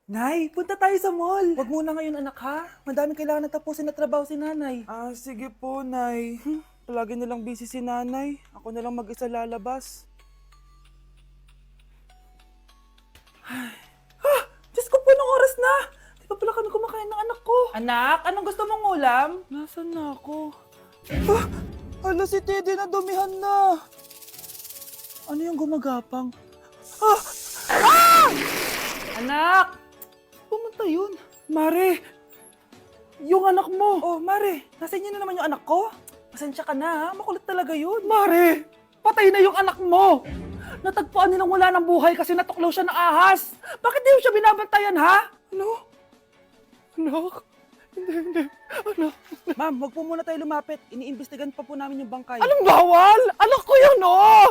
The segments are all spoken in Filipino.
Nay, punta tayo sa mall. Wag muna ngayon anak ha. Madami kailangan na tapusin na trabaho si nanay. Sige po, Nay. Palagi nilang busy si nanay. Ako na lang mag-isa lalabas. Diyos ko po, anong oras na? Di pa pala kami kumakain ng anak ko. Anak, anong gusto mong ulam? Nasaan na ako? Hala, si Teddy na dumihan na. Ano yung gumagapang? Anak! Pumunta yun. Mare! Yung anak mo! Oh, Mare! Nasa inyo na naman yung anak ko? Pasensya ka na ha, makulit talaga yun. Mare! Patay na yung anak mo! Natagpuan nilang wala ng buhay kasi natuklaw siya ng ahas. Bakit di mo siya binabantayan ha? Ano? Anak? Hindi. Anak? Ma'am, wag po muna tayo lumapit. Iniimbestigan pa po namin yung bangkay. Anong bawal? Anak ko yun, oh!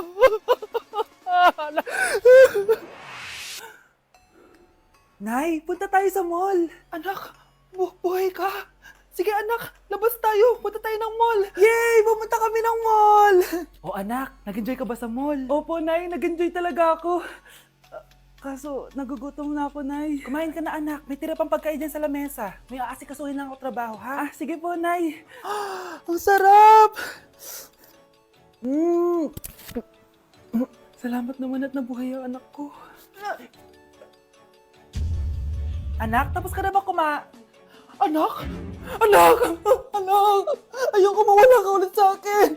Nay, punta tayo sa mall. Anak, buhay ka. Sige anak, labas tayo. Punta tayo ng mall. Yay! Pumunta kami ng mall. Oh anak, nag-enjoy ka ba sa mall? Opo, Nay. Nag-enjoy talaga ako. Kaso, nagugutom na ako, Nay. Kumain ka na, anak. May tira pang pagkain dyan sa lamesa. May aasikasuhin lang ako trabaho, ha? Sige po, Nay. Ang sarap! Salamat naman at nabuhay ang anak ko. Anak, tapos ka na ba Anak! Anak! Anak! Ayoko mawala ka ulit sa akin!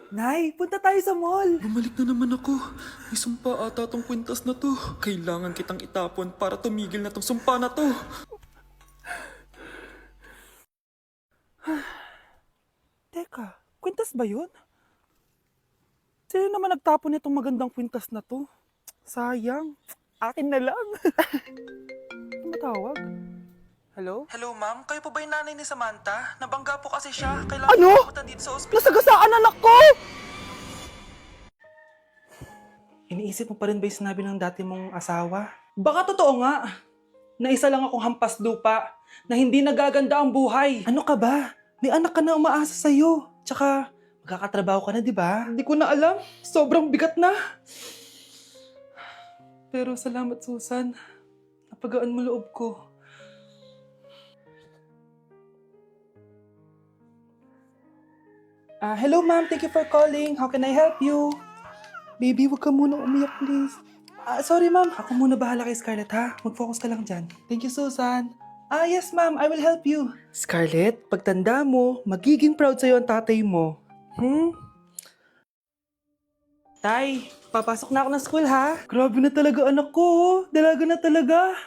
Nay, punta tayo sa mall. Bumalik na naman ako. May sumpa ata tong kwintas na to. Kailangan kitang itapon para tumigil na tong sumpa na to. Teka, kwintas ba yun? Sino naman nagtapon nitong magandang kwintas na to? Sayang. Akin na lang. Matawag? Hello? Hello ma'am, kayo po ba yung nanay ni Samantha? Nabangga po kasi siya. Kailangan Ano? pumunta dito sa ospital. Nasagasaan anak ko! Iniisip mo pa rin ba yung sinabi ng dati mong asawa? Baka totoo nga. Na isa lang akong hampas lupa. Na hindi nagaganda ang buhay. Ano ka ba? May anak ka na umaasa sa'yo. Tsaka, magkakatrabaho ka na, di ba? Hindi ko na alam. Sobrang bigat na. Pero salamat, Susan. Napagaan mo loob ko. Hello ma'am, thank you for calling. How can I help you? Baby, huwag ka muna umiyak, please. Sorry ma'am, ako muna bahala kay Scarlett ha. Mag-focus ka lang dyan. Thank you, Susan. Yes ma'am, I will help you. Scarlett, pagtanda mo, magiging proud sa'yo ang tatay mo. Tay, papasok na ako ng school ha. Grabe na talaga anak ko, oh. Dalaga na talaga.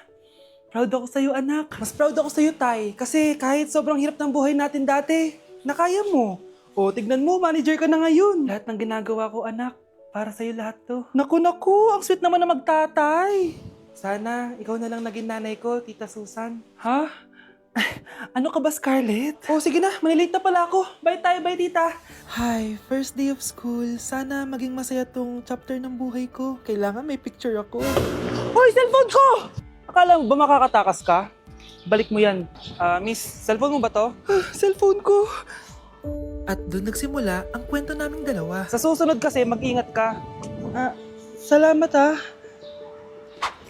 Proud ako sa'yo anak. Mas proud ako sa'yo tay, kasi kahit sobrang hirap ng buhay natin dati, nakaya mo. O, tignan mo, manager ka na ngayon. Lahat ng ginagawa ko, anak, para sa'yo lahat to. Naku, ang sweet naman na magtatay. Sana, ikaw na lang naging nanay ko, Tita Susan. Ha? Ano ka ba, Scarlett? Oh, sige na, malilate na pala ako. Bye tayo, bye tita. Hi, first day of school. Sana maging masaya tong chapter ng buhay ko. Kailangan may picture ako. Hoy, cellphone ko! Akala mo ba makakatakas ka? Balik mo yan. Miss, cellphone mo ba to? Cellphone ko. At doon nagsimula ang kwento naming dalawa. Sa susunod kasi, mag-ingat ka. Salamat ah.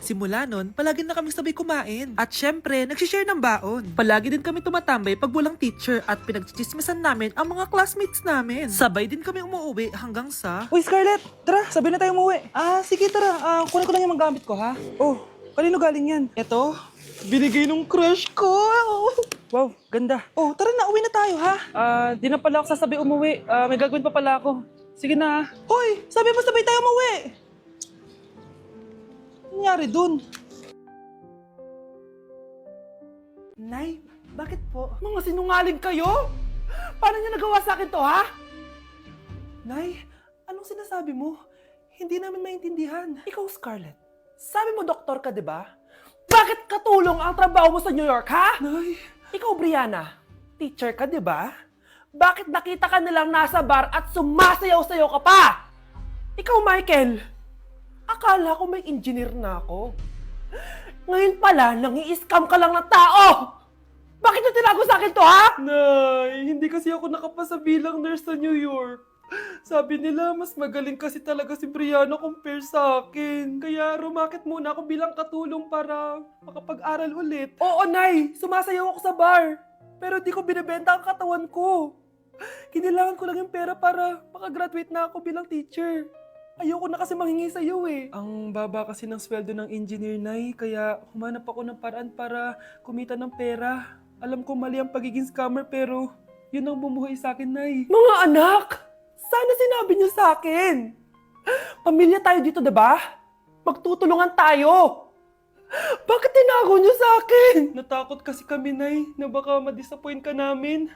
Simula nun, palagi na kami sabay kumain. At syempre, nagsishare ng baon. Palagi din kami tumatambay pag walang teacher at pinagchichismisan namin ang mga classmates namin. Sabay din kami umuwi hanggang sa... Uy, Scarlett! Tara, sabay na tayo umuwi. Sige tara. Kunin ko lang yung mga gamit ko, ha? Oh, kanino galing yan? Eto, binigay nung crush ko. Wow, ganda. Oh, tara na, uwi na tayo, ha? Di na pala ako sasabay umuwi. May gagawin pa pala ako. Sige na. Hoy, sabi mo sabay tayo umuwi. Ano nangyari dun? Nay, bakit po? Mga sinungaling kayo? Paano niyo nagawa sa akin to, ha? Nay, anong sinasabi mo? Hindi namin maintindihan. Ikaw, Scarlett. Sabi mo doktor ka, di ba? Bakit katulong ang trabaho mo sa New York, ha? Nay. Ikaw, Brianna. Teacher ka, di ba? Bakit nakita ka nilang nasa bar at sumasayaw-sayaw ka pa? Ikaw, Michael. Akala ko may engineer na ako. Ngayon pala, nangi-scam ka lang ng tao! Bakit niyo tinago sa akin to, ha? Nay, hindi kasi ako nakapasa bilang nurse sa New York. Sabi nila, mas magaling kasi talaga si Brianna compare sa akin. Kaya rumakit muna ako bilang katulong para makapag-aral ulit. Oo, Nay! Sumasayaw ako sa bar. Pero di ko binibenta ang katawan ko. Kinilangan ko lang yung pera para makagraduate na ako bilang teacher. Ayoko na kasi manghingi sa'yo eh. Ang baba kasi ng sweldo ng engineer, Nay. Kaya humanap ako ng paraan para kumita ng pera. Alam ko mali ang pagiging scammer pero yun ang bumuhay sa akin, Nay. Mga anak! Sana sinabi niyo sa akin. Pamilya tayo dito, diba? Magtutulungan tayo. Bakit tinago niyo sa akin? Natakot kasi kami, Nay, na baka ma-disappoint ka namin.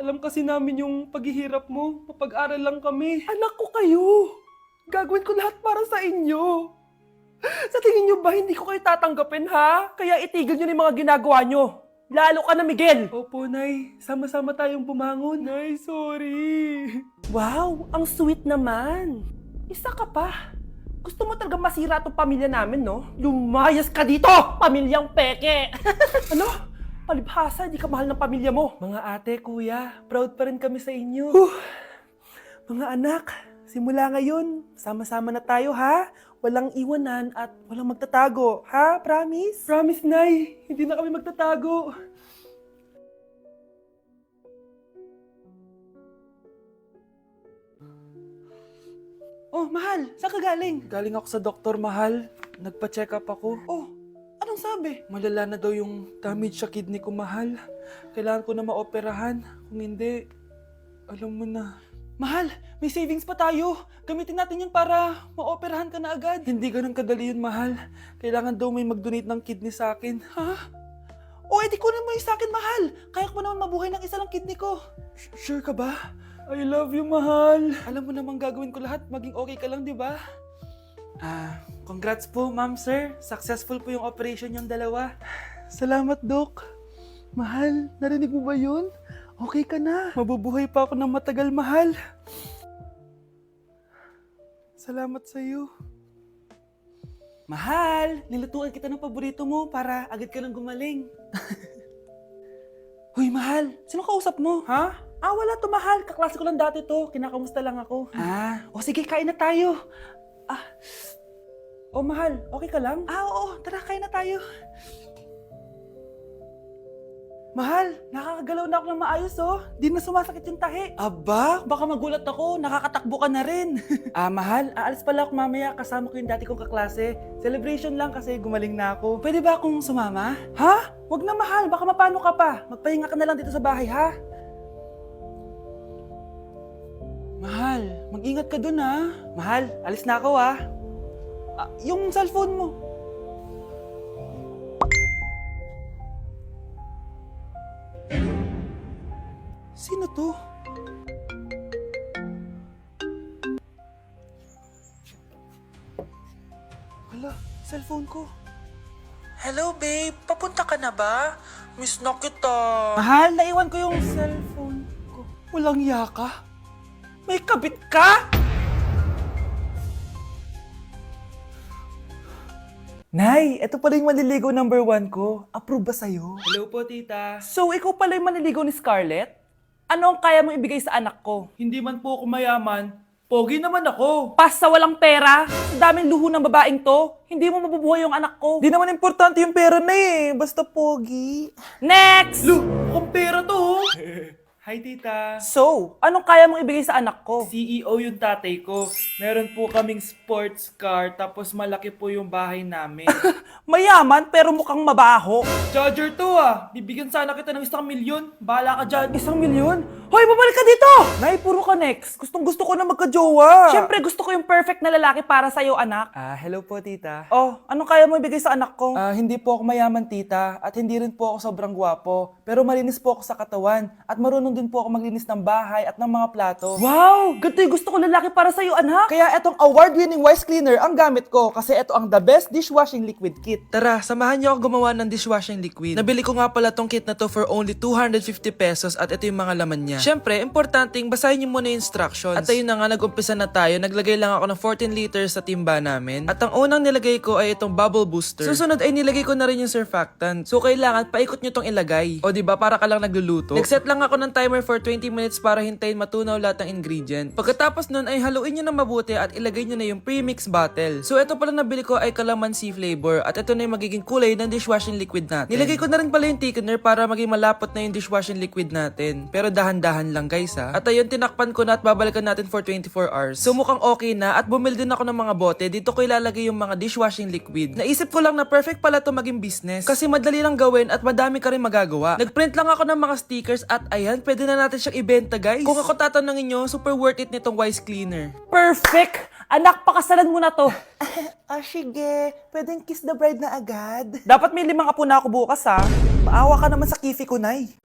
Alam kasi namin yung paghihirap mo. Mapag-aral lang kami. Anak ko kayo. Gagawin ko lahat para sa inyo. Sa tingin niyo ba hindi ko kayo tatanggapin, ha? Kaya itigil niyo na yung mga ginagawa niyo. Lalo ka na, Miguel! Opo, Nay. Sama-sama tayong bumangon. Nay, sorry. Wow, ang sweet naman. Isa ka pa. Gusto mo talaga masira itong pamilya namin, no? Lumayas ka dito, pamilyang peke! Ano? Palibhasa, di ka mahal ng pamilya mo. Mga ate, kuya, proud pa rin kami sa inyo. Mga anak, simula ngayon, sama-sama na tayo, ha? Walang iwanan at walang magtatago, ha? Promise? Promise, Nay. Hindi na kami magtatago. Oh, Mahal, saan ka galing? Galing ako sa doktor, Mahal. Nagpa-check up ako. Oh, anong sabi? Malala na daw yung damage sa kidney ko, Mahal. Kailangan ko na maoperahan. Kung hindi, alam mo na. Mahal, may savings pa tayo. Gamitin natin yun para maoperahan ka na agad. Hindi ganun kadali yun, Mahal. Kailangan daw may mag-donate ng kidney sa akin. Ha? O, edi kunin mo yung sa akin, Mahal. Kaya ko naman mabuhay ng isa lang kidney ko. Sure ka ba? I love you, Mahal. Alam mo namang gagawin ko lahat. Maging okay ka lang, di ba? Congrats po, ma'am, sir. Successful po yung operation yung dalawa. Salamat, Doc. Mahal, narinig mo ba yun? Okay ka na. Mabubuhay pa ako ng matagal, Mahal. Salamat sa'yo. Mahal, nilutuan kita ng paborito mo para agad ka nang gumaling. Hoy, Mahal, sino kausap mo? Ha? Wala to, Mahal. Kaklase ko lang dati to. Kinakamusta lang ako. Sige, kain na tayo. Mahal, okay ka lang? Oo, tara, kain na tayo. Mahal, nakakagalaw na ako ng maayos, oh. Di na sumasakit yung tahi. Aba, baka magulat ako. Nakakatakbo ka na rin. Mahal, aalis pala ako mamaya. Kasama ko yung dati kong kaklase. Celebration lang kasi gumaling na ako. Pwede ba akong sumama? Ha? Wag na, Mahal. Baka mapano ka pa. Magpahinga ka na lang dito sa bahay, ha? Mahal, mag-ingat ka dun, ha? Mahal, alis na ako, ha? Yung cellphone mo. Sino to? Wala, cellphone ko. Hello, babe. Papunta ka na ba? Miss na kita. Mahal, naiwan ko yung cellphone ko. Walang yaka? May kabit ka? Nay, eto pala yung manliligaw number 1 ko. Approve ba sa'yo? Hello po, tita. So, ikaw pala yung manliligaw ni Scarlett? Ano ang kaya mong ibigay sa anak ko? Hindi man po ako mayaman. Pogi naman ako. Pas sa walang pera. Sa daming luho ng babaeng to, hindi mo mabubuhay yung anak ko. Di naman importante yung pera na eh. Basta pogi. Next! Lu, mukhang pera to. Hi, tita. So, anong kaya mong ibigay sa anak ko? CEO yung tatay ko. Meron po kaming sports car, tapos malaki po yung bahay namin. Mayaman, pero mukhang mabaho. Charger to ah. Bibigyan sana kita ng 1 milyon. Bahala ka dyan. 1 milyon? Hoy, bumalik ka dito! Nay, puro ka next. Gustong-gusto ko na magka-jowa. Siyempre, gusto ko yung perfect na lalaki para sa'yo, anak. Hello po, tita. Oh, anong kaya mo ibigay sa anak ko? Hindi po ako mayaman, tita. At hindi rin po ako sobrang gwapo. Pero malinis po ako sa katawan. At marunong din po ako maglinis ng bahay at ng mga plato. Wow! Ganito yung gusto ko lalaki para sa'yo, anak. Kaya etong award-winning Wise Cleaner ang gamit ko. Kasi eto ang the best dishwashing liquid kit. Tara, samahan niyo ako gumawa ng dishwashing liquid. Nabili ko nga pala tong kit na to for only 250 pesos at ito yung mga laman niya. Siyempre, importanteng basahin niyo muna yung instructions. At ayun na nga, nag-umpisa na tayo. Naglagay lang ako ng 14 liters sa timba namin. At ang unang nilagay ko ay itong bubble booster. Susunod ay nilagay ko na rin yung surfactant. So kailangan paikot nyo tong ilagay. O diba, para ka lang nagluluto. Nag-set lang ako ng timer for 20 minutes para hintayin matunaw lahat ng ingredient. Pagkatapos nun ay haluin nyo na mabuti at ilagay nyo na yung premix bottle. So ito pala nabili ko ay calamansi flavor at ito na yung magiging kulay ng dishwashing liquid natin. Nilagay ko na rin pala yung thickener para maging malapot na yung dishwashing liquid natin. Pero dahan-dahan lang guys ha. At ayun, tinakpan ko na at babalikan natin for 24 hours. So mukhang okay na at bumili din ako ng mga bote. Dito ko ilalagay yung mga dishwashing liquid. Naisip ko lang na perfect pala to maging business kasi madali lang gawin at madami ka rin magagawa. Nagprint lang ako ng mga stickers at ayan, pwede na natin siyang ibenta guys. Kung ako tatanungin nyo, super worth it nitong Wise Cleaner. Perfect! Anak, pakasalan mo na to. Sige. Pwedeng kiss the bride na agad. Dapat may 5 apo na ako bukas ha. Maawa ka naman sa kifi ko, Nay.